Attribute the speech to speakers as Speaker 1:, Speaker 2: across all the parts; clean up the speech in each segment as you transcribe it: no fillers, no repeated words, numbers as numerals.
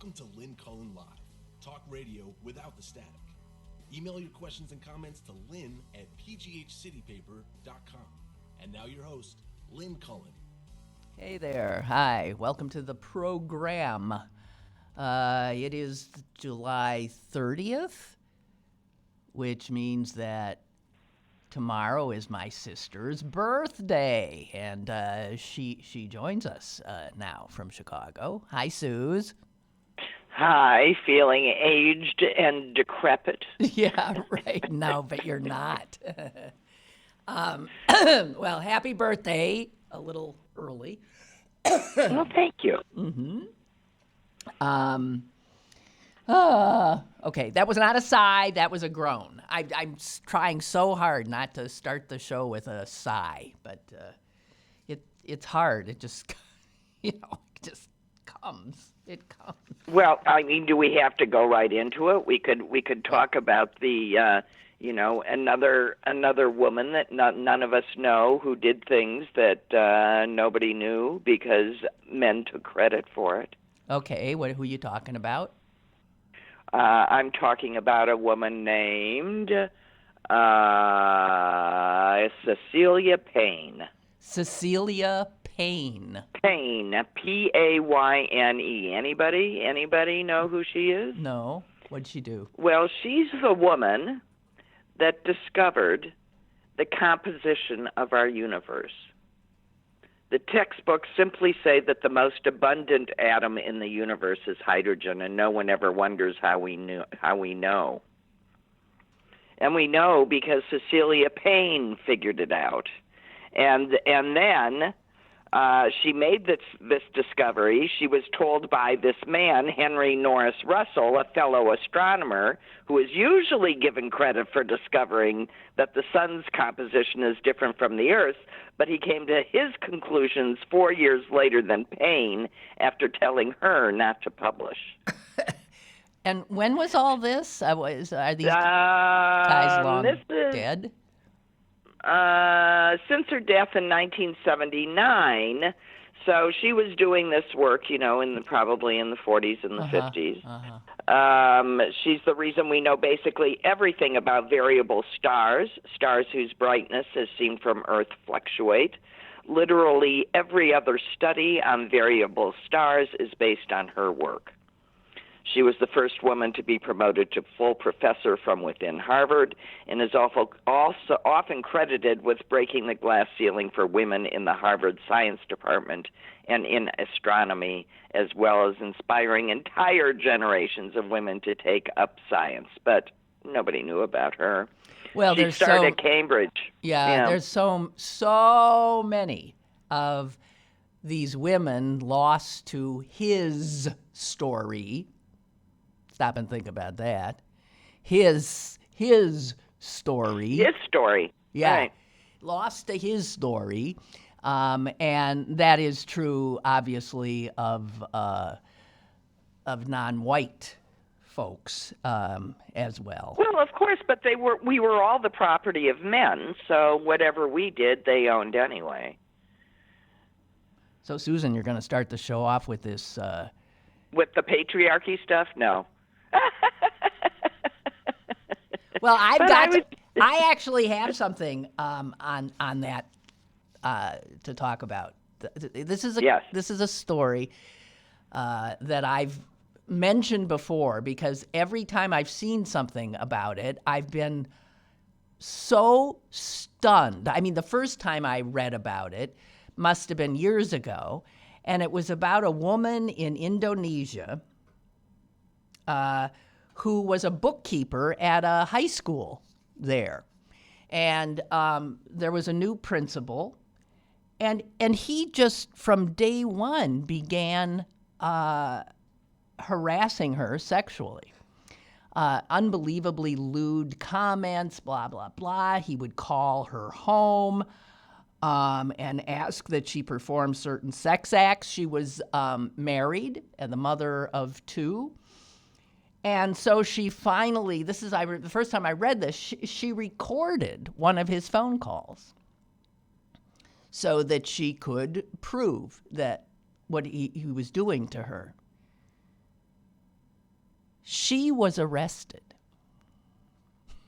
Speaker 1: Welcome to Lynn Cullen Live, talk radio without the static. Email your questions and comments to lynn@pghcitypaper.com. And now your host, Lynn Cullen.
Speaker 2: Hey there. Hi. Welcome to the program. It is July 30th, which means that tomorrow is my sister's birthday, and she joins us now from Chicago. Hi, Suze.
Speaker 3: Hi, feeling aged and decrepit.
Speaker 2: Yeah, right. No, but you're not. Well, happy birthday. A little early.
Speaker 3: Well, thank you.
Speaker 2: Okay, that was not a sigh. That was a groan. I'm trying so hard not to start the show with a sigh, but it's hard. It just, it just comes. It comes.
Speaker 3: Well, I mean, do we have to go right into it? We could talk about the, another woman that none of us know who did things that nobody knew because men took credit for it.
Speaker 2: Okay, who are you talking about?
Speaker 3: I'm talking about a woman named Cecilia Payne.
Speaker 2: Cecilia Payne.
Speaker 3: Payne, P-A-Y-N-E. Anybody know who she is?
Speaker 2: No. What'd she do?
Speaker 3: Well, she's the woman that discovered the composition of our universe. The textbooks simply say that the most abundant atom in the universe is hydrogen, and no one ever wonders how we know. And we know because Cecilia Payne figured it out. And then she made this discovery. She was told by this man, Henry Norris Russell, a fellow astronomer, who is usually given credit for discovering that the sun's composition is different from the Earth's, but he came to his conclusions 4 years later than Payne after telling her not to publish.
Speaker 2: And when was all this? Are these guys long dead?
Speaker 3: Since her death in 1979, so she was doing this work, probably in the 40s and the 50s. She's the reason we know basically everything about variable stars whose brightness, as seen from Earth, fluctuate. Literally every other study on variable stars is based on her work. She was the first woman to be promoted to full professor from within Harvard and is also often credited with breaking the glass ceiling for women in the Harvard Science Department and in astronomy, as well as inspiring entire generations of women to take up science. But nobody knew about her.
Speaker 2: Well,
Speaker 3: she started at Cambridge.
Speaker 2: Yeah, there's so many of these women lost to his story. Stop and think about that. His story.
Speaker 3: His story.
Speaker 2: Yeah.
Speaker 3: Right.
Speaker 2: Lost to his story. And that is true, obviously, of non-white folks as well.
Speaker 3: Well, of course, but we were all the property of men, so whatever we did, they owned anyway.
Speaker 2: So, Susan, you're going to start the show off with this...
Speaker 3: With the patriarchy stuff? No.
Speaker 2: Well, I actually have something on that to talk about. This is a story that I've mentioned before because every time I've seen something about it, I've been so stunned. I mean, the first time I read about it must have been years ago, and it was about a woman in Indonesia who was a bookkeeper at a high school there. And there was a new principal, and he just from day one began harassing her sexually. Unbelievably lewd comments, blah, blah, blah. He would call her home and ask that she perform certain sex acts. She was married and the mother of two. And so she finally, the first time I read this, she recorded one of his phone calls so that she could prove that what he was doing to her. she was arrested.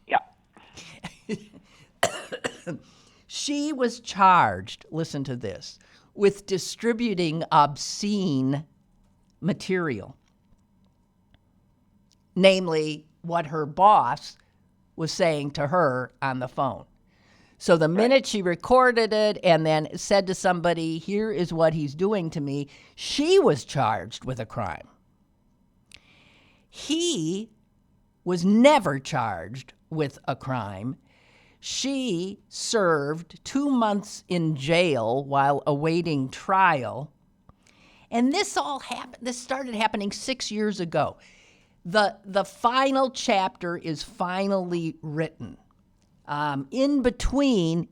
Speaker 3: Yeah.
Speaker 2: She was charged, listen to this, with distributing obscene material, namely what her boss was saying to her on the phone. So the minute she recorded it and then said to somebody, here is what he's doing to me, she was charged with a crime. He was never charged with a crime. She served 2 months in jail while awaiting trial. And this all happened. This started happening 6 years ago. The final chapter is finally written. In between,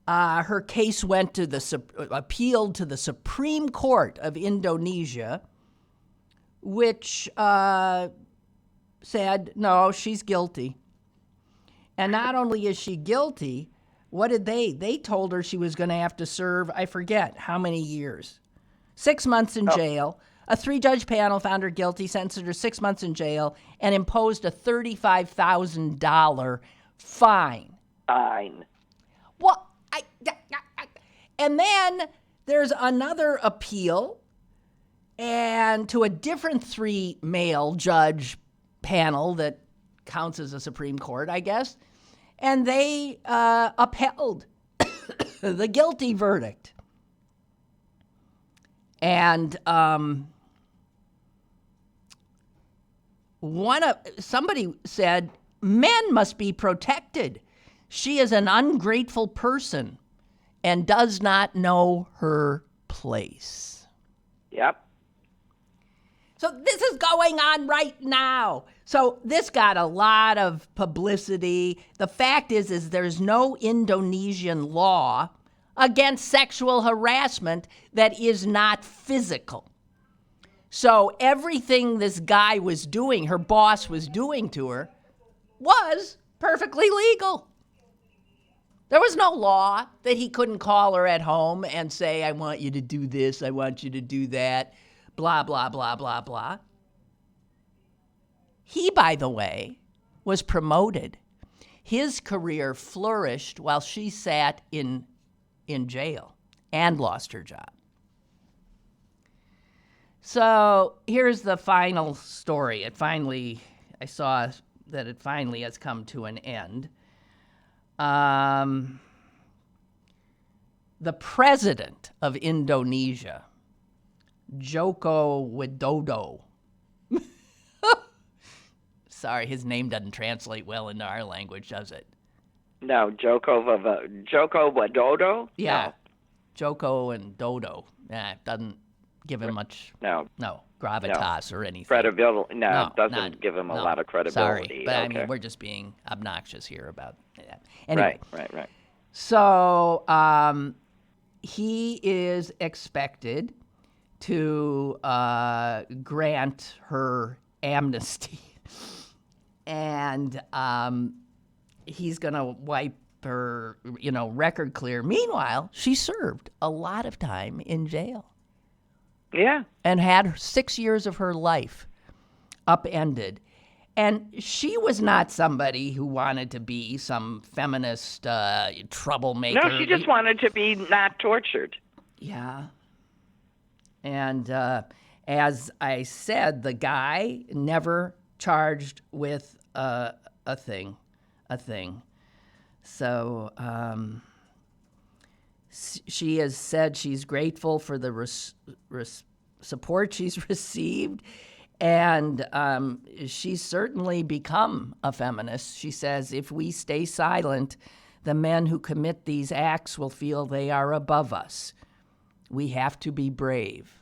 Speaker 2: her case went to appealed to the Supreme Court of Indonesia, which said, no, she's guilty. And not only is she guilty, what did they told her she was going to have to serve, I forget how many years. 6 months in jail. A 3-judge panel found her guilty, sentenced her 6 months in jail, and imposed a $35,000 fine.
Speaker 3: Fine.
Speaker 2: Well, and then there's another appeal, and to a different 3-male judge panel that counts as a Supreme Court, I guess, and they upheld the guilty verdict. And somebody said, men must be protected. She is an ungrateful person and does not know her place.
Speaker 3: Yep.
Speaker 2: So this is going on right now. So this got a lot of publicity. The fact is there's no Indonesian law against sexual harassment that is not physical. So everything this guy was doing, her boss was doing to her, was perfectly legal. There was no law that he couldn't call her at home and say, I want you to do this, I want you to do that, blah, blah, blah, blah, blah. He, by the way, was promoted. His career flourished while she sat in jail and lost her job. So here's the final story. I saw that it finally has come to an end. The president of Indonesia, Joko Widodo. Sorry, his name doesn't translate well into our language, does it?
Speaker 3: No, Joko Widodo?
Speaker 2: Yeah,
Speaker 3: no.
Speaker 2: Joko and Dodo. Yeah, it doesn't give him much gravitas or anything.
Speaker 3: Credibility. No, it doesn't give him a lot of credibility.
Speaker 2: Sorry, but I mean, we're just being obnoxious here about that.
Speaker 3: Anyway, right.
Speaker 2: So he is expected to grant her amnesty. And he's going to wipe her, record clear. Meanwhile, she served a lot of time in jail.
Speaker 3: Yeah.
Speaker 2: And had 6 years of her life upended. And she was not somebody who wanted to be some feminist troublemaker.
Speaker 3: No, she just wanted to be not tortured.
Speaker 2: Yeah. And as I said, the guy never charged with a thing. So she has said she's grateful for the support she's received, and she's certainly become a feminist. She says, if we stay silent, the men who commit these acts will feel they are above us. We have to be brave.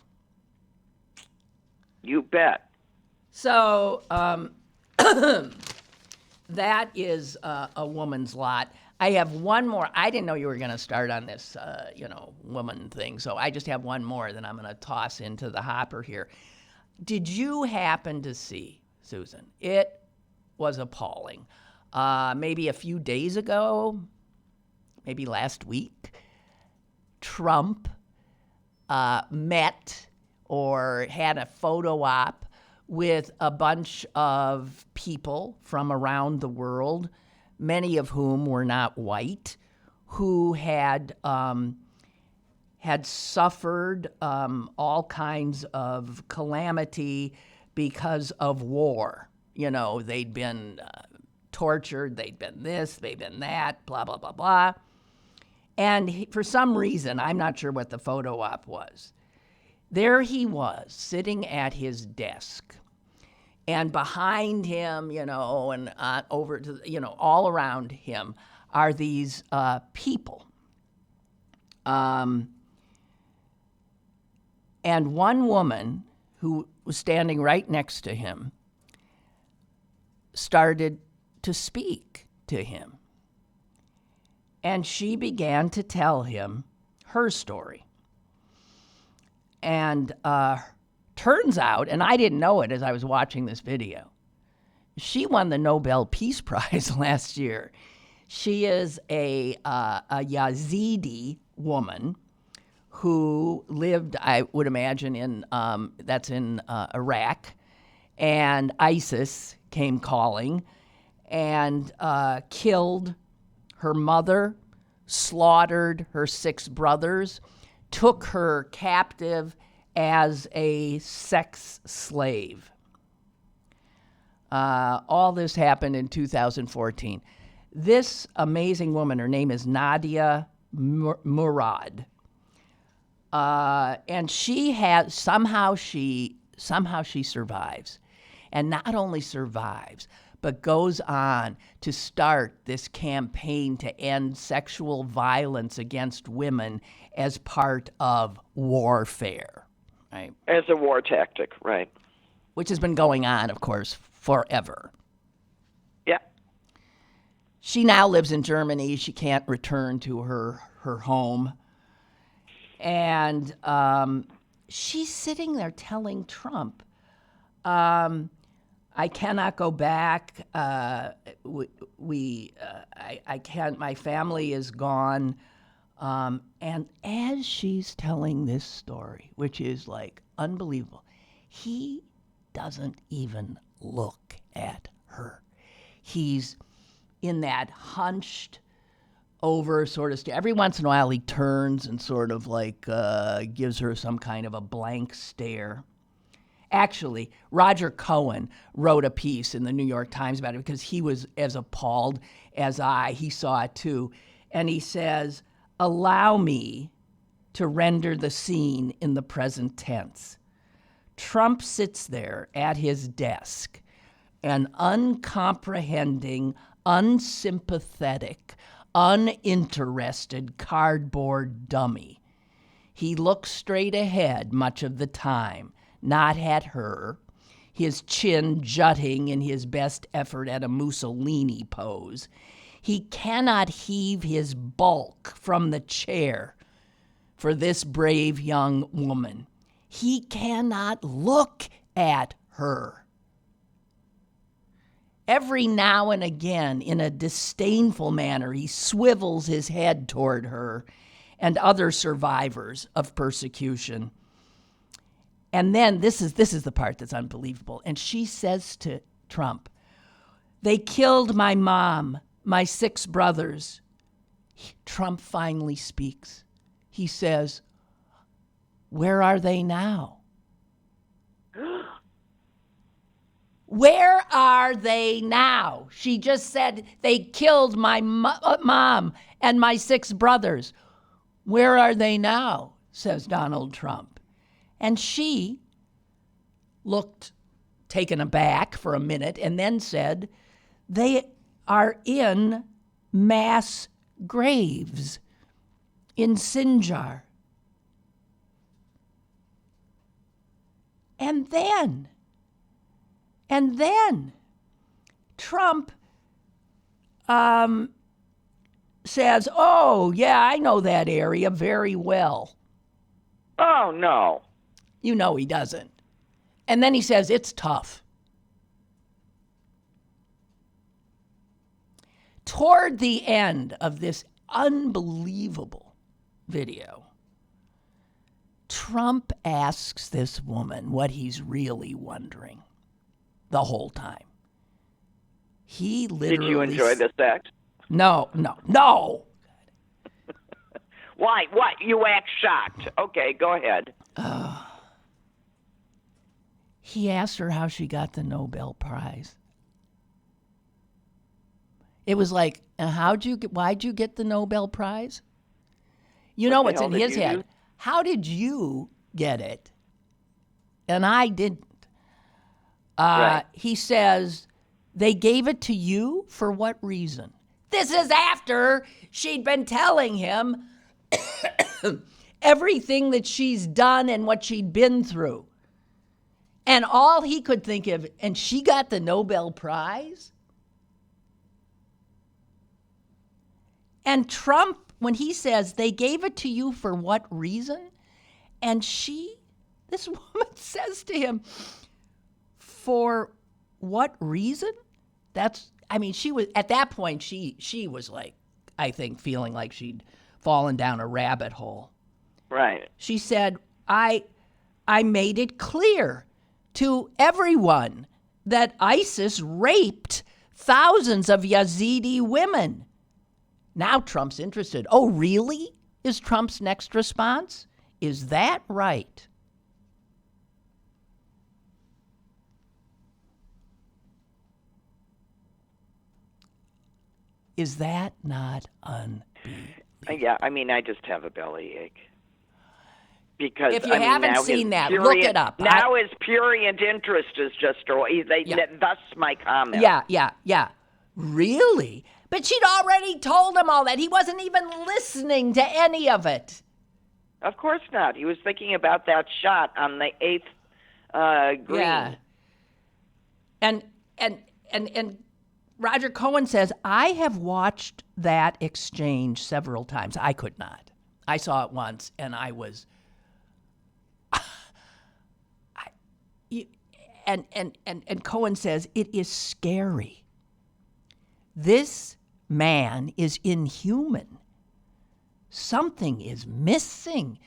Speaker 3: You bet.
Speaker 2: So that is a woman's lot. I have one more. I didn't know you were going to start on this, woman thing. So I just have one more that I'm going to toss into the hopper here. Did you happen to see, Susan? It was appalling. Maybe a few days ago, maybe last week, Trump met or had a photo op with a bunch of people from around the world, many of whom were not white, who had suffered all kinds of calamity because of war. You know, they'd been tortured, they'd been this, they'd been that, blah, blah, blah, blah. And for some reason, I'm not sure what the photo op was, there he was sitting at his desk. And behind him, you know, and over to, you know, all around him are these people. And one woman who was standing right next to him started to speak to him. And she began to tell him her story. And turns out, and I didn't know it as I was watching this video, she won the Nobel Peace Prize last year. She is a Yazidi woman who lived, I would imagine, in Iraq, and ISIS came calling and killed her mother, slaughtered her 6 brothers, took her captive as a sex slave. All this happened in 2014. This amazing woman, her name is Nadia Murad, and she has somehow she survives, and not only survives, but goes on to start this campaign to end sexual violence against women as part of warfare, right?
Speaker 3: As a war tactic, right.
Speaker 2: Which has been going on, of course, forever.
Speaker 3: Yeah.
Speaker 2: She now lives in Germany. She can't return to her home. And she's sitting there telling Trump, I cannot go back. I can't. My family is gone. And as she's telling this story, which is like unbelievable, he doesn't even look at her. He's in that hunched over sort of every once in a while he turns and sort of like gives her some kind of a blank stare. Actually, Roger Cohen wrote a piece in the New York Times about it because he was as appalled as I. He saw it too. And he says, allow me to render the scene in the present tense. Trump sits there at his desk, an uncomprehending, unsympathetic, uninterested cardboard dummy. He looks straight ahead much of the time, not at her, his chin jutting in his best effort at a Mussolini pose. He cannot heave his bulk from the chair for this brave young woman. He cannot look at her. Every now and again, in a disdainful manner, he swivels his head toward her and other survivors of persecution. And then this is the part that's unbelievable. And she says to Trump, they killed my mom, my 6 brothers. Trump finally speaks. He says, where are they now? Where are they now? She just said they killed my mom and my 6 brothers. Where are they now? Says Donald Trump. And she looked taken aback for a minute and then said, they are in mass graves in Sinjar. And then Trump says, oh, yeah, I know that area very well.
Speaker 3: Oh, no.
Speaker 2: You know he doesn't. And then he says, it's tough. Toward the end of this unbelievable video, Trump asks this woman what he's really wondering. the whole time. He literally...
Speaker 3: Did you enjoy the sex?
Speaker 2: No.
Speaker 3: Why? What? You act shocked. Okay, go ahead.
Speaker 2: He asked her how she got the Nobel Prize. It was like, why'd you get the Nobel Prize? You know what's in his head. How did you get it? And I didn't.
Speaker 3: Right.
Speaker 2: He says, they gave it to you for what reason? This is after she'd been telling him everything that she's done and what she'd been through. And all he could think of, and she got the Nobel Prize? And Trump, when he says, they gave it to you for what reason? And this woman says to him, for what reason? She was, at that point, she was like, I think, feeling like she'd fallen down a rabbit hole.
Speaker 3: Right.
Speaker 2: She said, I made it clear to everyone that ISIS raped thousands of Yazidi women. Now Trump's interested. Oh, really? Is Trump's next response? Is that right? Is that not unbelievable?
Speaker 3: Yeah, I just have a bellyache. Because
Speaker 2: if you haven't seen that, look it up.
Speaker 3: Now his prurient interest is just, thus my comment.
Speaker 2: Yeah. Really? But she'd already told him all that. He wasn't even listening to any of it.
Speaker 3: Of course not. He was thinking about that shot on the 8th green.
Speaker 2: Yeah. And Roger Cohen says, I have watched that exchange several times. I could not. I saw it once, and I was... And Cohen says, it is scary. This man is inhuman. Something is missing.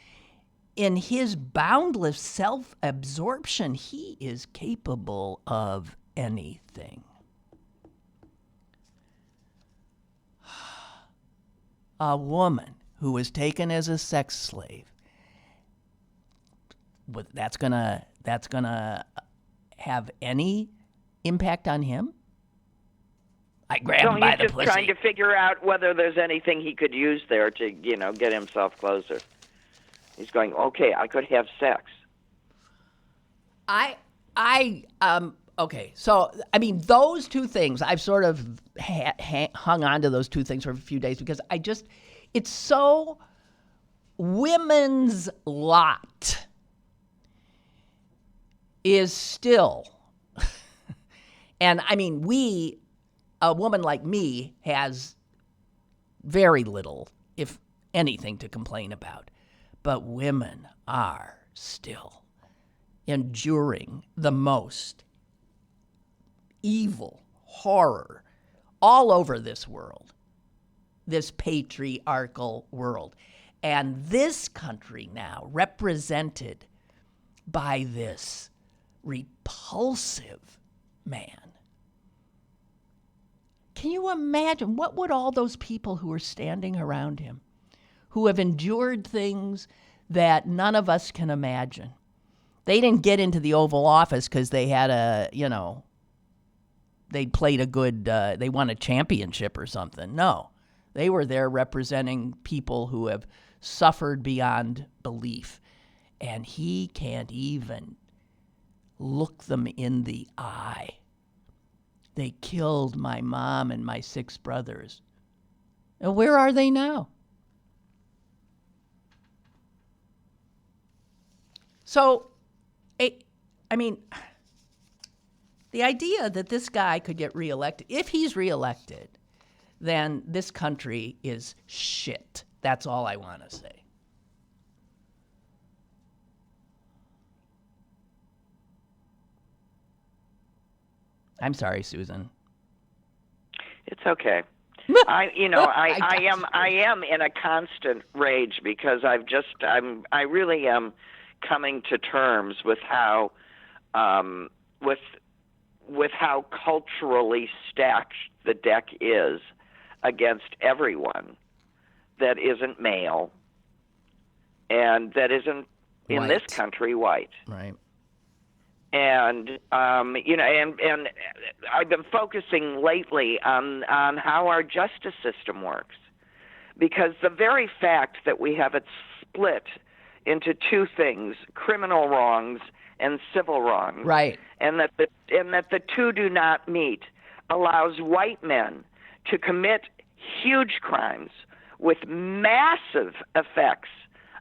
Speaker 2: In his boundless self-absorption, he is capable of anything. A woman who was taken as a sex slave, that's gonna have any impact on him? I grabbed him by the pussy.
Speaker 3: He's just trying to figure out whether there's anything he could use there to, get himself closer. He's going, okay, I could have sex.
Speaker 2: Okay, so, those two things, I've sort of hung on to those two things for a few days because it's so women's lot is still, and a woman like me has very little, if anything, to complain about. But women are still enduring the most evil horror all over this world, this patriarchal world. And this country now, represented by this repulsive man. Can you imagine what would all those people who are standing around him, who have endured things that none of us can imagine? They didn't get into the Oval Office because they had they played a good, they won a championship or something. No, they were there representing people who have suffered beyond belief. And he can't even look them in the eye. They killed my mom and my 6 brothers. And where are they now? So, the idea that this guy could get reelected, if he's reelected, then this country is shit. That's all I want to say. I'm sorry, Susan.
Speaker 3: It's okay. I am in a constant rage because I really am coming to terms with how, with how culturally stacked the deck is against everyone that isn't male and that isn't in this country white.
Speaker 2: Right.
Speaker 3: And and I've been focusing lately on how our justice system works, because the very fact that we have it split into two things, criminal wrongs and civil wrongs,
Speaker 2: right,
Speaker 3: and that the two do not meet, allows white men to commit huge crimes with massive effects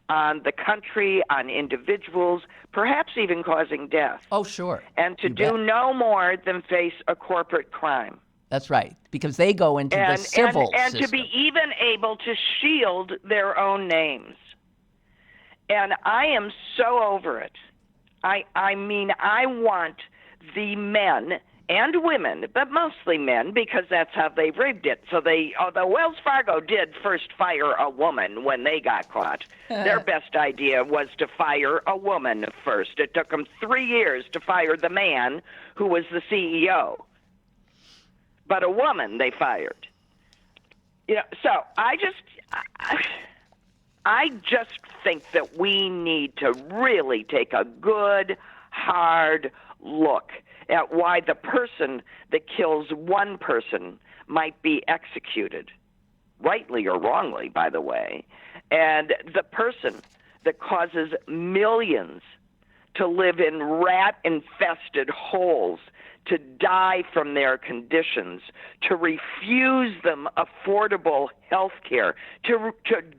Speaker 3: on the country, on individuals, perhaps even causing death.
Speaker 2: Oh, sure.
Speaker 3: And to do no more than face a corporate crime.
Speaker 2: That's right, because they go into the civil system.
Speaker 3: And to be even able to shield their own names. And I am so over it. I mean, I want the men and women, but mostly men, because that's how they rigged it. So although Wells Fargo did first fire a woman when they got caught, their best idea was to fire a woman first. It took them 3 years to fire the man who was the CEO. But a woman they fired. So I just think that we need to really take a good, hard look at why the person that kills one person might be executed, rightly or wrongly, by the way, and the person that causes millions to live in rat-infested holes, to die from their conditions, to refuse them affordable health care, to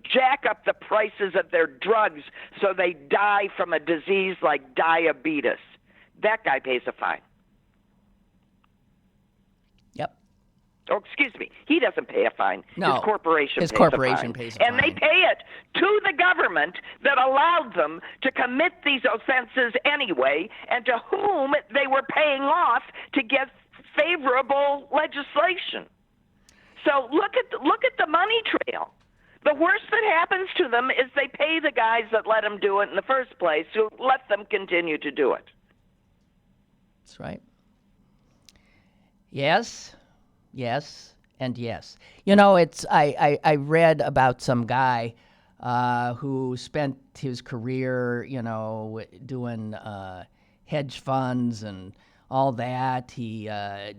Speaker 3: jack up the prices of their drugs so they die from a disease like diabetes. That guy pays a fine.
Speaker 2: Yep.
Speaker 3: Oh, excuse me. He doesn't pay a fine.
Speaker 2: No.
Speaker 3: His corporation
Speaker 2: pays
Speaker 3: a fine.
Speaker 2: And
Speaker 3: they pay it to the government that allowed them to commit these offenses anyway, and to whom they were paying off to get favorable legislation. So look at the money trail. The worst that happens to them is they pay the guys that let them do it in the first place, who let them continue to do it.
Speaker 2: That's right. Yes, and yes. I read about some guy who spent his career, doing hedge funds and all that. He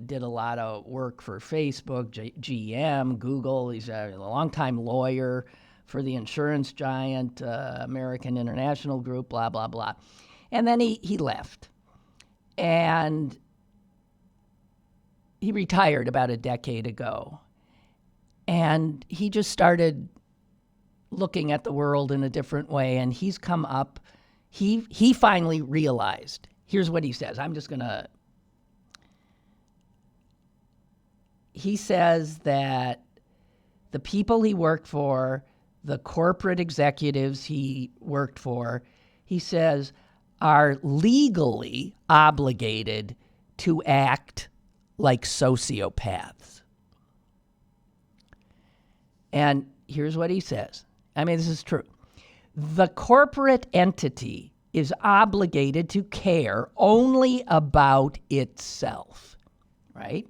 Speaker 2: did a lot of work for Facebook, GM, Google. He's a longtime lawyer for the insurance giant, American International Group, blah, blah, blah. And then he left. And he retired about a decade ago. And he just started looking at the world in a different way. And he's come up. He finally realized. Here's what he says. He says that the people he worked for, the corporate executives he worked for, he says, are legally obligated to act like sociopaths. And here's what he says. I mean, this is true. The corporate entity is obligated to care only about itself, right?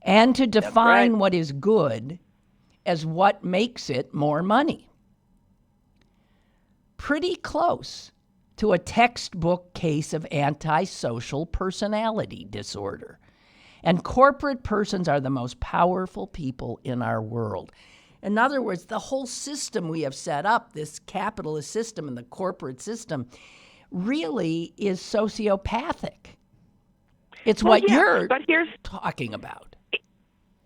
Speaker 2: And to define what is good as what makes it more money. Pretty close to a textbook case of antisocial personality disorder. And corporate persons are the most powerful people in our world. In other words, the whole system we have set up, this capitalist system and the corporate system, really is sociopathic. It's what you're talking about.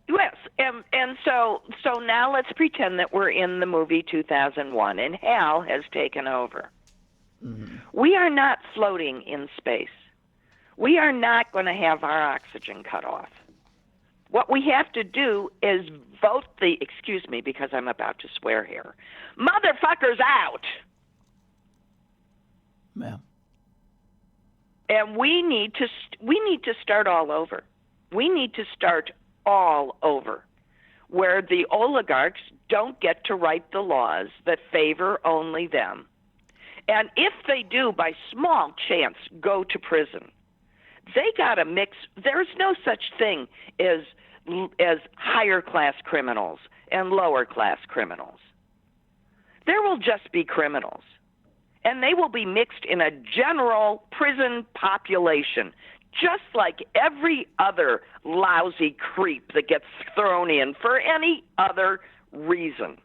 Speaker 3: Yes, and so now let's pretend that we're in the movie 2001 and Hal has taken over. Mm-hmm. We are not floating in space. We are not going to have our oxygen cut off. What we have to do is vote excuse me because I'm about to swear here, motherfuckers out.
Speaker 2: Yeah.
Speaker 3: And we need to start all over. We need to start all over, where the oligarchs don't get to write the laws that favor only them. And if they do, by small chance, go to prison, They got a mix. There's no such thing as higher class criminals and lower class criminals. There will just be criminals, and they will be mixed in a general prison population, just like every other lousy creep that gets thrown in for any other reason.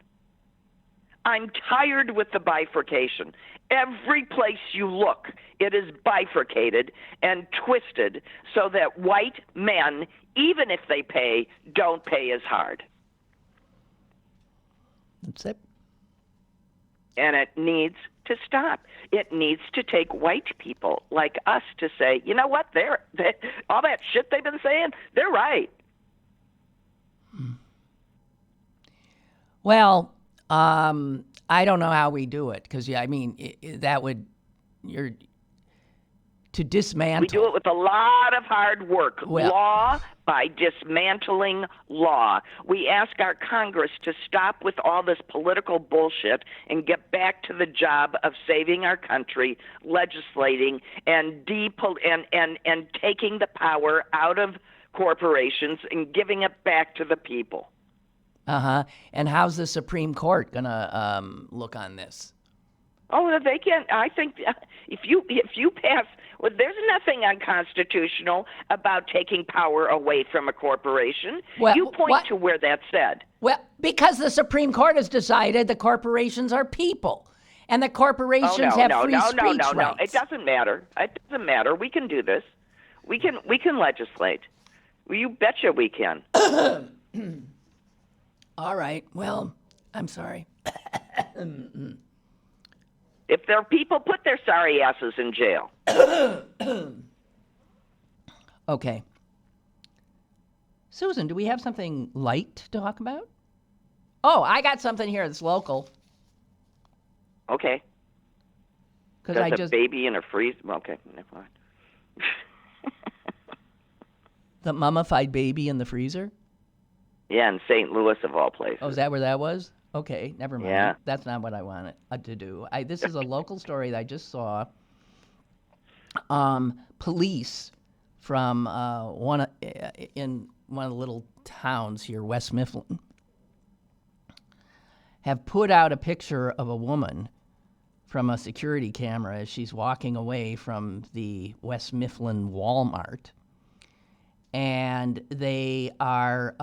Speaker 3: I'm tired with the bifurcation. Every place you look, it is bifurcated and twisted so that white men, even if they pay, don't pay as hard.
Speaker 2: That's it.
Speaker 3: And it needs to stop. It needs to take white people like us to say, you know what, all that shit they've been saying, they're right.
Speaker 2: Well, I don't know how we do it because, that would, to dismantle.
Speaker 3: We do it with a lot of hard work. Law by dismantling law. We ask our Congress to stop with all this political bullshit and get back to the job of saving our country, legislating, and taking the power out of corporations and giving it back to the people.
Speaker 2: Uh-huh. And how's the Supreme Court going to look on this?
Speaker 3: Oh, they can. I think if you pass, there's nothing unconstitutional about taking power away from a corporation.
Speaker 2: Well,
Speaker 3: you point to where that's said.
Speaker 2: Well, because the Supreme Court has decided the corporations are people, and the corporations have free speech rights.
Speaker 3: No. It doesn't matter. It doesn't matter. We can do this. We can legislate. Well, you betcha we can.
Speaker 2: All right. Well, I'm sorry.
Speaker 3: If there are people, put their sorry asses in jail.
Speaker 2: Okay. Susan, do we have something light to talk about? Oh, I got something here that's local.
Speaker 3: Okay. There's a baby in a freezer. Okay, never mind.
Speaker 2: The mummified baby in the freezer?
Speaker 3: Yeah, in St. Louis of all places.
Speaker 2: Oh, is that where that was? Okay, never mind.
Speaker 3: Yeah.
Speaker 2: That's not what I wanted to do. This is a local story that I just saw. Police from one of the little towns here, West Mifflin, have put out a picture of a woman from a security camera as she's walking away from the West Mifflin Walmart. And they are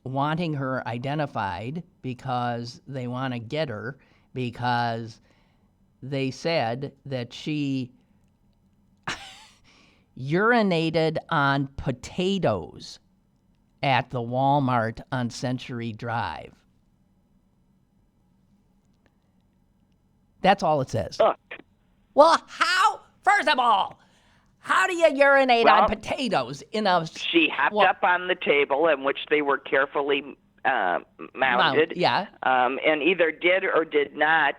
Speaker 2: wanting her identified because they want to get her because they said that she urinated on potatoes at the Walmart on Century Drive. That's all it says. Well, how? First of all, how do you urinate on potatoes in a...
Speaker 3: She hopped up on the table in which they were carefully mounted.
Speaker 2: Yeah.
Speaker 3: And either did or did not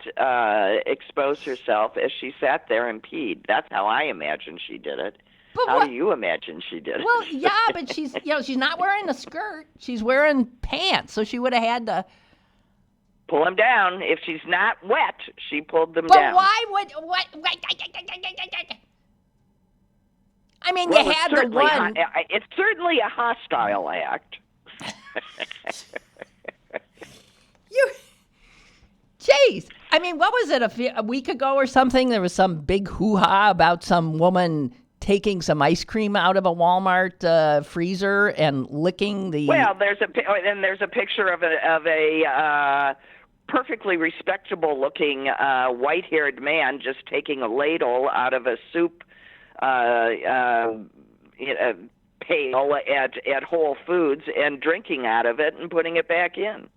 Speaker 3: expose herself as she sat there and peed. That's how I imagine she did it.
Speaker 2: But
Speaker 3: how do you imagine she did it?
Speaker 2: Well, yeah, but she's not wearing a skirt. She's wearing pants, so she would have had to...
Speaker 3: Pull them down. If she's not wet, she pulled them down.
Speaker 2: But why would... What? I mean,
Speaker 3: well,
Speaker 2: you had the one...
Speaker 3: It's certainly a hostile act.
Speaker 2: Jeez. I mean, what was it, a week ago or something? There was some big hoo-ha about some woman taking some ice cream out of a Walmart freezer and licking the...
Speaker 3: Well, there's a picture of a perfectly respectable-looking white-haired man just taking a ladle out of a soup pail at Whole Foods and drinking out of it and putting it back in.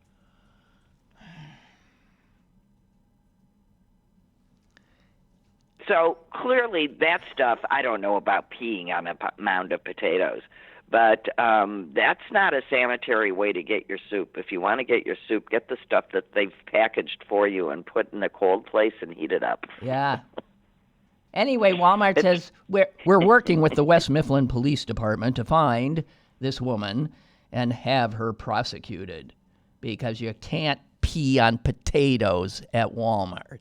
Speaker 3: So clearly that stuff, I don't know about peeing on a mound of potatoes, but that's not a sanitary way to get your soup. If you want to get your soup, get the stuff that they've packaged for you and put in a cold place and heat it up.
Speaker 2: Yeah. Anyway, Walmart says we're working with the West Mifflin Police Department to find this woman and have her prosecuted because you can't pee on potatoes at Walmart.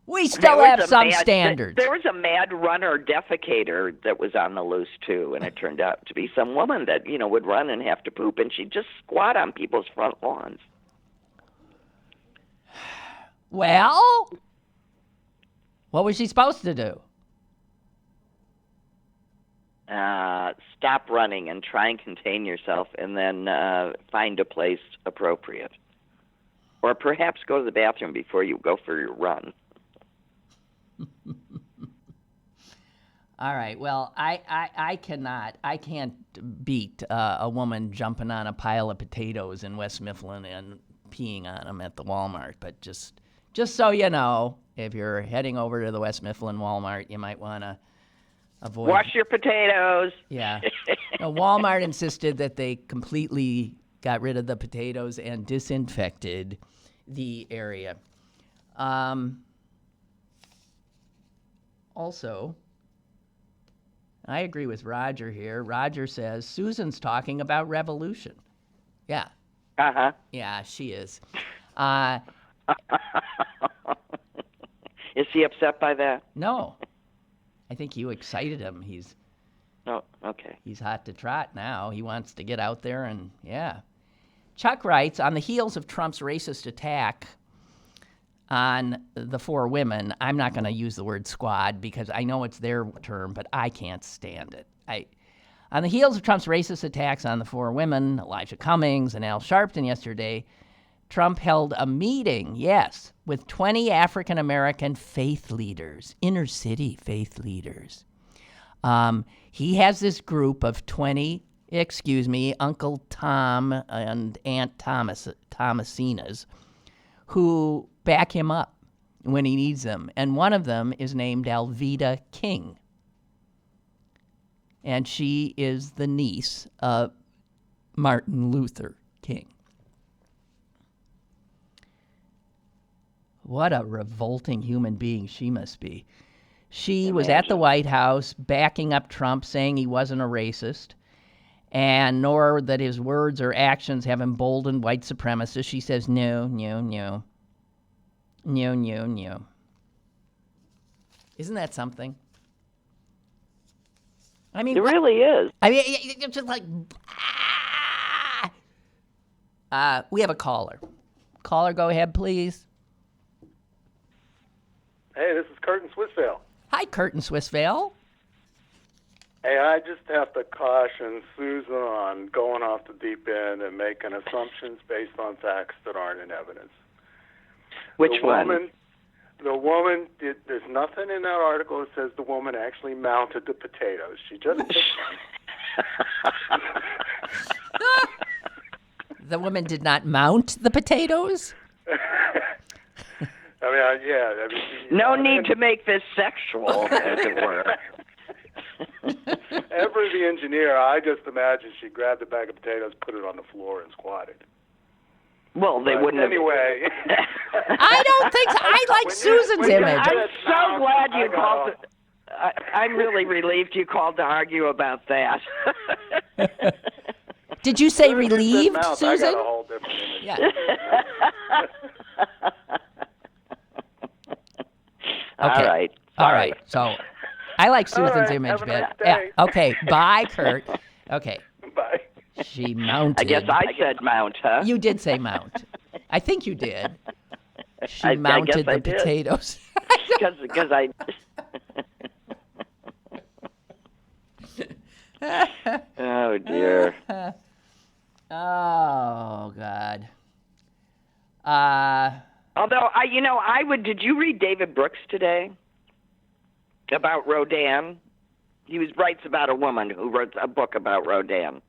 Speaker 2: We still have some standards.
Speaker 3: There was a mad runner defecator that was on the loose, too, and it turned out to be some woman that, would run and have to poop, and she'd just squat on people's front lawns.
Speaker 2: Well, what was she supposed to do?
Speaker 3: Stop running and try and contain yourself, and then find a place appropriate. Or perhaps go to the bathroom before you go for your run.
Speaker 2: All right. Well, I can't beat a woman jumping on a pile of potatoes in West Mifflin and peeing on them at the Walmart. But just so you know, if you're heading over to the West Mifflin Walmart, you might want to avoid.
Speaker 3: Wash your potatoes.
Speaker 2: Yeah. Walmart insisted that they completely got rid of the potatoes and disinfected the area. Also, I agree with Roger here. Roger says, Susan's talking about revolution. Yeah.
Speaker 3: Uh-huh.
Speaker 2: Yeah, she is.
Speaker 3: Is he upset by that?
Speaker 2: No. I think you excited him.
Speaker 3: Oh, okay.
Speaker 2: He's hot to trot now. He wants to get out there and, yeah. Chuck writes, on the heels of Trump's racist attack on the 4 women, I'm not going to use the word squad because I know it's their term, but I can't stand it. On the heels of Trump's racist attacks on the 4 women, Elijah Cummings and Al Sharpton yesterday, Trump held a meeting, yes, with 20 African-American faith leaders, inner-city faith leaders. He has this group of 20, Uncle Tom and Aunt Thomasina's, who back him up when he needs them. And one of them is named Alveda King. And she is the niece of Martin Luther King. What a revolting human being she must be. She was at the White House backing up Trump, saying he wasn't a racist, and nor that his words or actions have emboldened white supremacists. She says, no. Isn't that something? I mean,
Speaker 3: it really is.
Speaker 2: I mean, it's just like, we have a caller. Caller, go ahead, please.
Speaker 4: Hey, this is Curtin Swissvale.
Speaker 2: Hi, Curtin Swissvale.
Speaker 4: Hey, I just have to caution Susan on going off the deep end and making assumptions based on facts that aren't in evidence.
Speaker 3: Which one?
Speaker 4: The woman did. There's nothing in that article that says the woman actually mounted the potatoes. She just picked them.
Speaker 2: The woman did not mount the potatoes?
Speaker 3: No need to make this sexual, as it were.
Speaker 4: Ever the engineer, I just imagine she grabbed a bag of potatoes, put it on the floor, and squatted.
Speaker 3: Well, they wouldn't
Speaker 4: anyway.
Speaker 2: I don't think so. I like Susan's image.
Speaker 3: I'm so glad you called. I'm really relieved you called to argue about that.
Speaker 2: Did you say relieved, Susan?
Speaker 4: I got a whole different image.
Speaker 2: Yeah. Okay. All right. So I like Susan's image bit. Yeah. Okay. Bye, Kurt. Okay.
Speaker 4: Bye.
Speaker 2: She mounted.
Speaker 3: I guess I said mount, huh?
Speaker 2: You did say mount. I think you did. She mounted the potatoes.
Speaker 3: Because I. Oh dear.
Speaker 2: Oh God.
Speaker 3: Although I would. Did you read David Brooks today about Rodin? He writes about a woman who wrote a book about Rodin.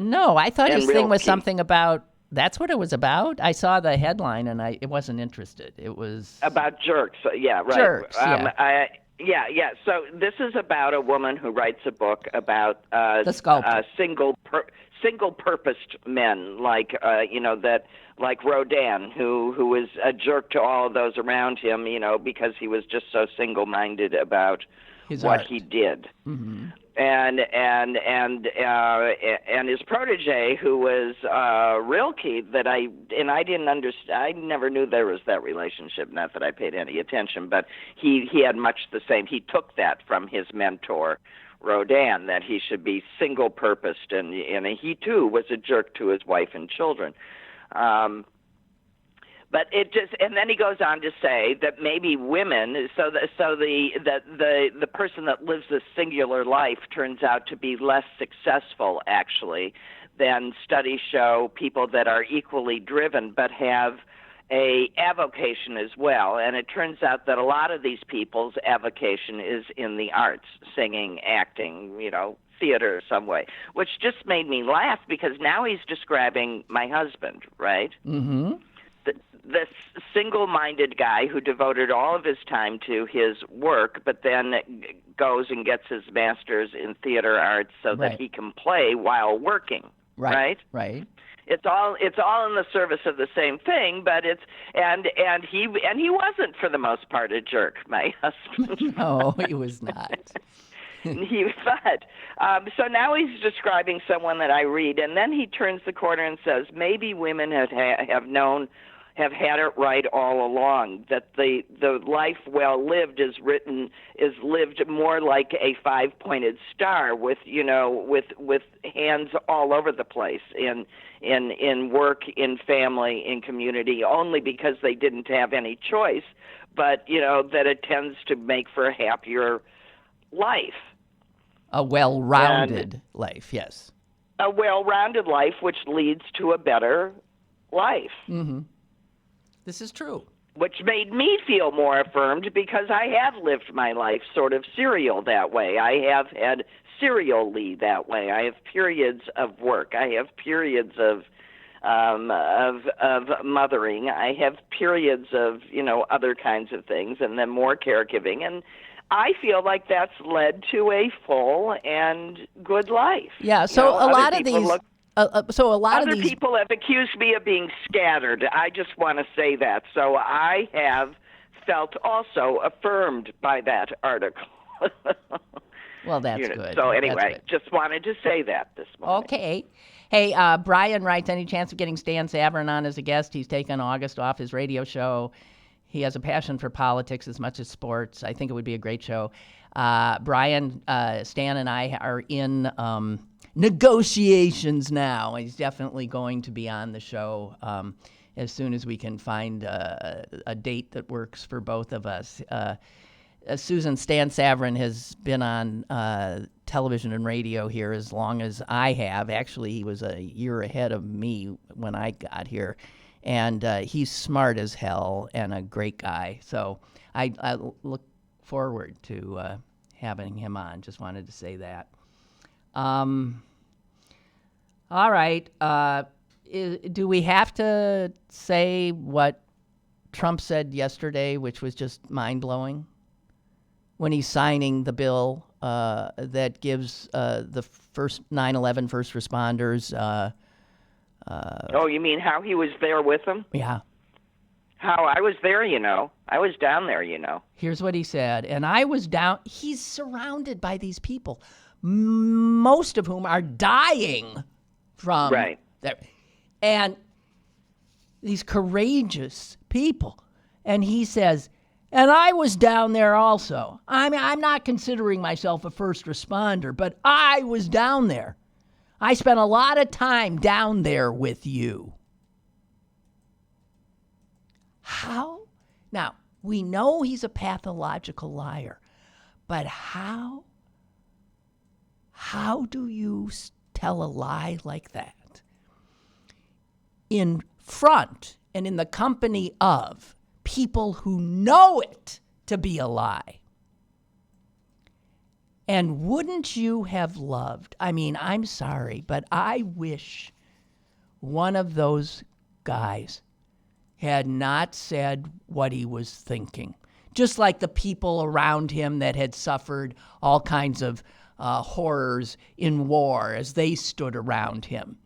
Speaker 2: No, I thought his thing was something about. That's what it was about. I saw the headline and I wasn't interested. It was
Speaker 3: about jerks. Yeah, right.
Speaker 2: Jerks.
Speaker 3: Yeah. So this is about a woman who writes a book about
Speaker 2: the sculptor.
Speaker 3: Single-purposed men, like like Rodin, who was a jerk to all of those around him, because he was just so single-minded about what he did.
Speaker 2: Mm-hmm.
Speaker 3: and his protege, who was Rilke, that I didn't understand. I never knew there was that relationship. Not that I paid any attention, but he had much the same. He took that from his mentor, Rodin, that he should be single-purposed, and he too was a jerk to his wife and children. But it just, and then he goes on to say that maybe women, the person that lives this singular life turns out to be less successful, actually, than studies show people that are equally driven but have a avocation as well. And it turns out that a lot of these people's avocation is in the arts, singing, acting, theater some way, which just made me laugh, because now he's describing my husband, right?
Speaker 2: Mm-hmm.
Speaker 3: This single-minded guy who devoted all of his time to his work, but then goes and gets his master's in theater arts so that he can play while working. Right. It's all in the service of the same thing, but and he wasn't, for the most part, a jerk, my husband.
Speaker 2: No, he was not.
Speaker 3: So now he's describing someone that I read, and then he turns the corner and says, maybe women have had it right all along, that the life well lived is lived more like a 5-pointed star with hands all over the place in work, in family, in community, only because they didn't have any choice, but that it tends to make for a happier life.
Speaker 2: A well-rounded life, yes.
Speaker 3: A well-rounded life, which leads to a better life.
Speaker 2: Mm-hmm. This is true.
Speaker 3: Which made me feel more affirmed, because I have lived my life sort of serial that way. I have had serially that way. I have periods of work. I have periods of mothering. I have periods of, other kinds of things, and then more caregiving. And I feel like that's led to a full and good life.
Speaker 2: Yeah, so a lot of these... Other
Speaker 3: people have accused me of being scattered. I just want to say that. So I have felt also affirmed by that article.
Speaker 2: Well, that's good.
Speaker 3: So anyway, just wanted to say that this morning.
Speaker 2: Okay. Hey, Brian writes, any chance of getting Stan Savran on as a guest? He's taken August off his radio show. He has a passion for politics as much as sports. I think it would be a great show. Brian, Stan and I are in negotiations now. He's definitely going to be on the show as soon as we can find a date that works for both of us. Susan, Stan Savran has been on television and radio here as long as I have. Actually, he was a year ahead of me when I got here. And he's smart as hell and a great guy. So I look forward to having him on. Just wanted to say that. All right. Do we have to say what Trump said yesterday, which was just mind-blowing? When he's signing the bill that gives the first 9/11 first responders...
Speaker 3: you mean how he was there with them?
Speaker 2: Yeah.
Speaker 3: How I was there, I was down there,
Speaker 2: Here's what he said. And I was down. He's surrounded by these people, most of whom are dying from there. And these courageous people. And he says, and I was down there also. I mean, I'm not considering myself a first responder, but I was down there. I spent a lot of time down there with you. How? Now, we know he's a pathological liar, but how? How do you tell a lie like that? In front and in the company of people who know it to be a lie. And wouldn't you have loved, I'm sorry, but I wish one of those guys had not said what he was thinking. Just like the people around him that had suffered all kinds of horrors in war as they stood around him.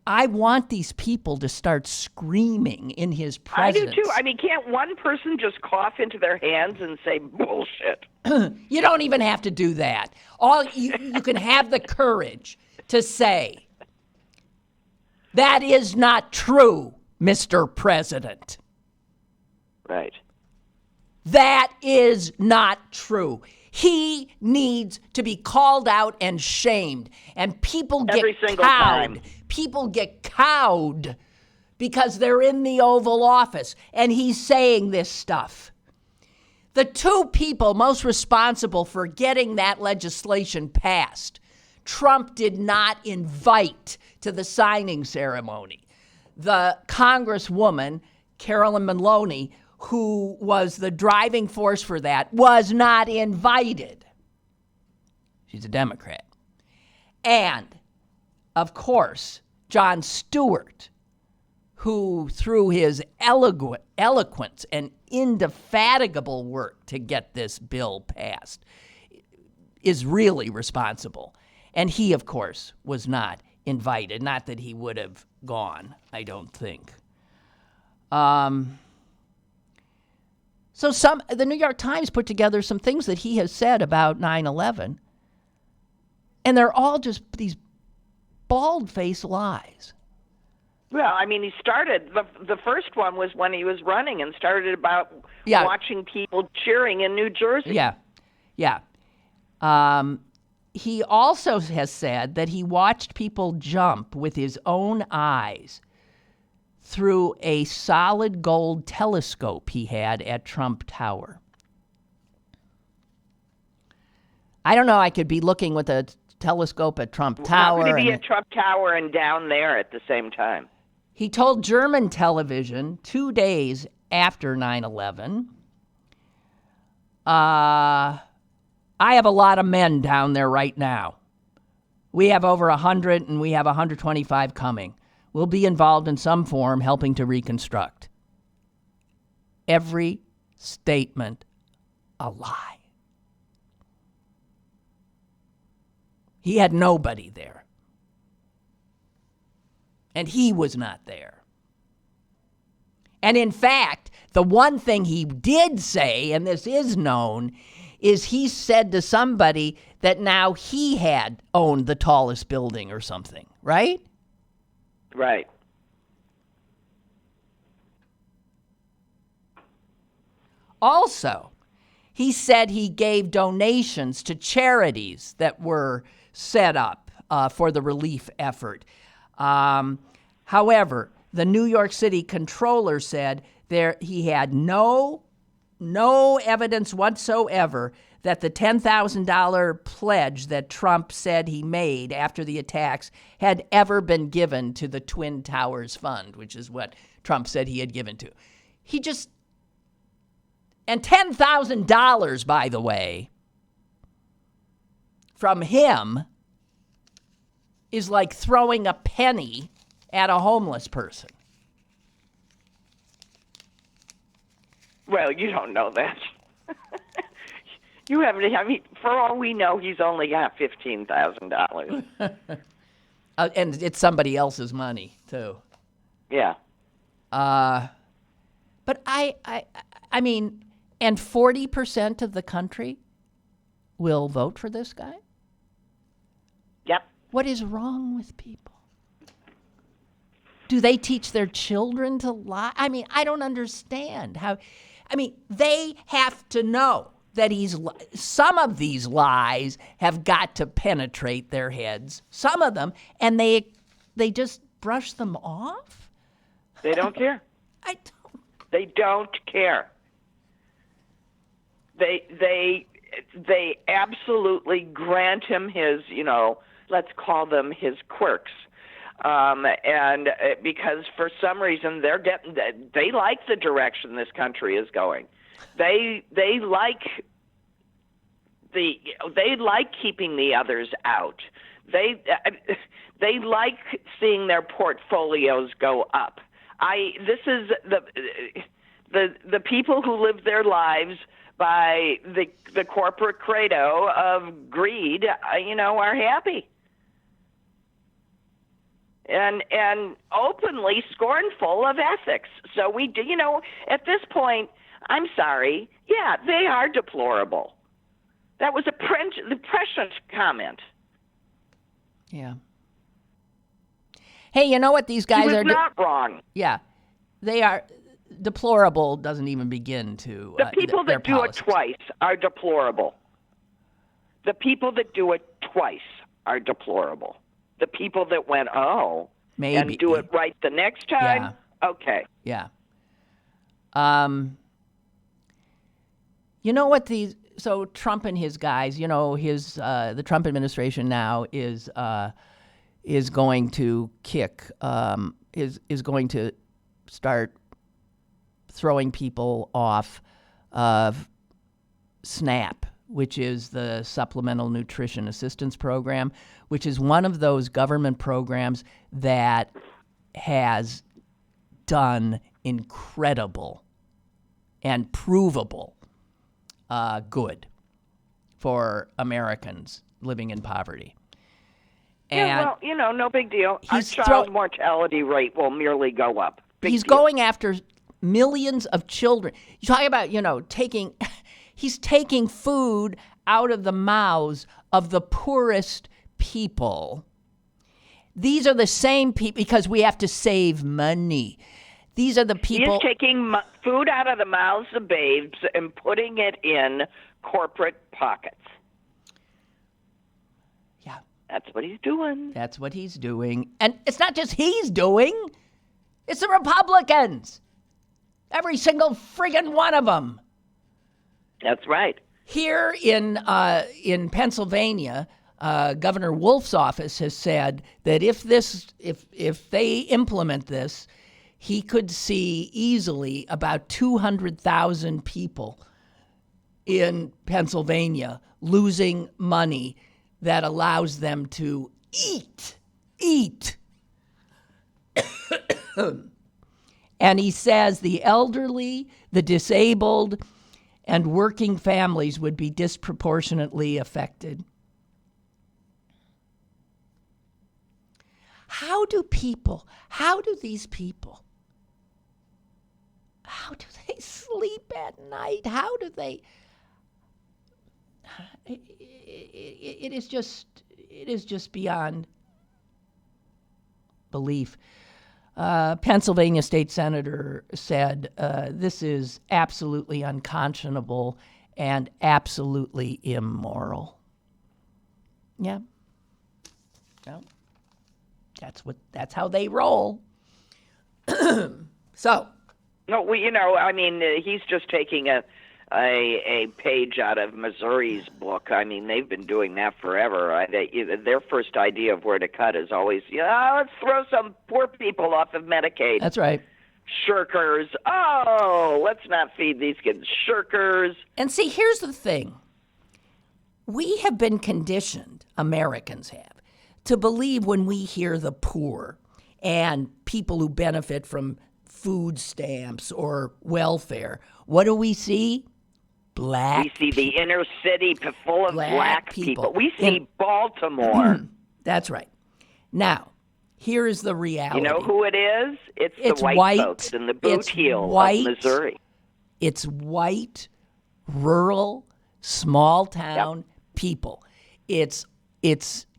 Speaker 2: I want these people to start screaming in his presence.
Speaker 3: I do too. I mean, can't one person just cough into their hands and say bullshit?
Speaker 2: You don't even have to do that. You can have the courage to say, that is not true, Mr. President.
Speaker 3: Right.
Speaker 2: That is not true. He needs to be called out and shamed. And people get
Speaker 3: every single
Speaker 2: cowed.
Speaker 3: time.
Speaker 2: People get cowed because they're in the Oval Office and he's saying this stuff. The two people most responsible for getting that legislation passed, Trump did not invite to the signing ceremony. The Congresswoman, Carolyn Maloney, who was the driving force for that, was not invited. She's a Democrat. And, of course, Jon Stewart, who through his eloquence and indefatigable work to get this bill passed, is really responsible. And he, of course, was not invited. Not that he would have gone, I don't think. So the New York Times put together some things that he has said about 9/11, and they're all just these bald-faced lies.
Speaker 3: Well, I mean, he started, the first one was when he was running and started about watching people cheering in New Jersey.
Speaker 2: Yeah. He also has said that he watched people jump with his own eyes through a solid gold telescope he had at Trump Tower. I don't know, I could be looking with a telescope at Trump Tower.
Speaker 3: How could he be at Trump Tower and down there at the same time?
Speaker 2: He told German television 2 days after 9/11, I have a lot of men down there right now. We have over 100 and we have 125 coming. We'll be involved in some form helping to reconstruct. Every statement a lie. He had nobody there. And he was not there. And in fact, the one thing he did say, and this is known, is he said to somebody that now he had owned the tallest building or something, right?
Speaker 3: Right.
Speaker 2: Also, he said he gave donations to charities that were set up for the relief effort. However, the New York City controller said he had no evidence whatsoever that the $10,000 pledge that Trump said he made after the attacks had ever been given to the Twin Towers Fund, which is what Trump said he had given to. And $10,000, by the way, from him is like throwing a penny at a homeless person.
Speaker 3: Well, you don't know that. You haven't. I mean, for all we know, he's only got $15,000.
Speaker 2: And it's somebody else's money too.
Speaker 3: Yeah.
Speaker 2: But I mean, and 40% of the country will vote for this guy?
Speaker 3: Yep.
Speaker 2: What is wrong with people? Do they teach their children to lie? I mean, I don't understand how. I mean, they have to know that some of these lies have got to penetrate their heads, some of them, and they just brush them off?
Speaker 3: They don't care. They don't care. They absolutely grant him his, let's call them his quirks. And because for some reason they like the direction this country is going. They like keeping the others out. They like seeing their portfolios go up. This is the people who live their lives by the corporate credo of greed, are happy. and openly scornful of ethics. So we do, at this point, I'm sorry, yeah, they are deplorable. That was a prescient comment.
Speaker 2: Yeah. Hey, you know what these guys
Speaker 3: he was
Speaker 2: are
Speaker 3: not wrong.
Speaker 2: Yeah, they are deplorable. Doesn't even begin to.
Speaker 3: The people that do
Speaker 2: politics.
Speaker 3: it twice are deplorable. The people that do it twice are deplorable. The people that went,
Speaker 2: maybe,
Speaker 3: and do it right the next time, okay.
Speaker 2: Yeah. You know what so Trump and his guys, the Trump administration now is going to is going to start throwing people off of SNAP, which is the Supplemental Nutrition Assistance Program, which is one of those government programs that has done incredible and provable good for Americans living in poverty. And
Speaker 3: no big deal. Our child mortality rate will merely go up.
Speaker 2: He's going after millions of children. You talk about, he's taking food out of the mouths of the poorest people. These are the same people, because we have to save money. These are the people.
Speaker 3: He is taking food out of the mouths of babes and putting it in corporate pockets.
Speaker 2: Yeah.
Speaker 3: That's what he's doing.
Speaker 2: That's what he's doing. And it's not just he's doing. It's the Republicans. Every single friggin' one of them. That's
Speaker 3: right.
Speaker 2: Here in Pennsylvania, Governor Wolf's office has said that if they implement this, he could see easily about 200,000 people in Pennsylvania losing money that allows them to eat. And he says the elderly, the disabled, and working families would be disproportionately affected. How do these people sleep at night? How do they? It is just beyond belief. Pennsylvania state senator said, this is absolutely unconscionable and absolutely immoral. Yeah. Well, that's how they roll. So.
Speaker 3: No, he's just taking a page out of Missouri's book. I mean, they've been doing that forever. Their first idea of where to cut is always, let's throw some poor people off of Medicaid.
Speaker 2: That's right.
Speaker 3: Shirkers. Oh, let's not feed these kids. Shirkers.
Speaker 2: And see, here's the thing. We have been conditioned, Americans have, to believe when we hear the poor and people who benefit from food stamps or welfare, what do we see? Black.
Speaker 3: We see the inner city full of black people. We see Baltimore.
Speaker 2: That's right. Now, here is the reality.
Speaker 3: You know who it is? It's the white folks in the boot heel of Missouri.
Speaker 2: It's white, rural, small town people. It's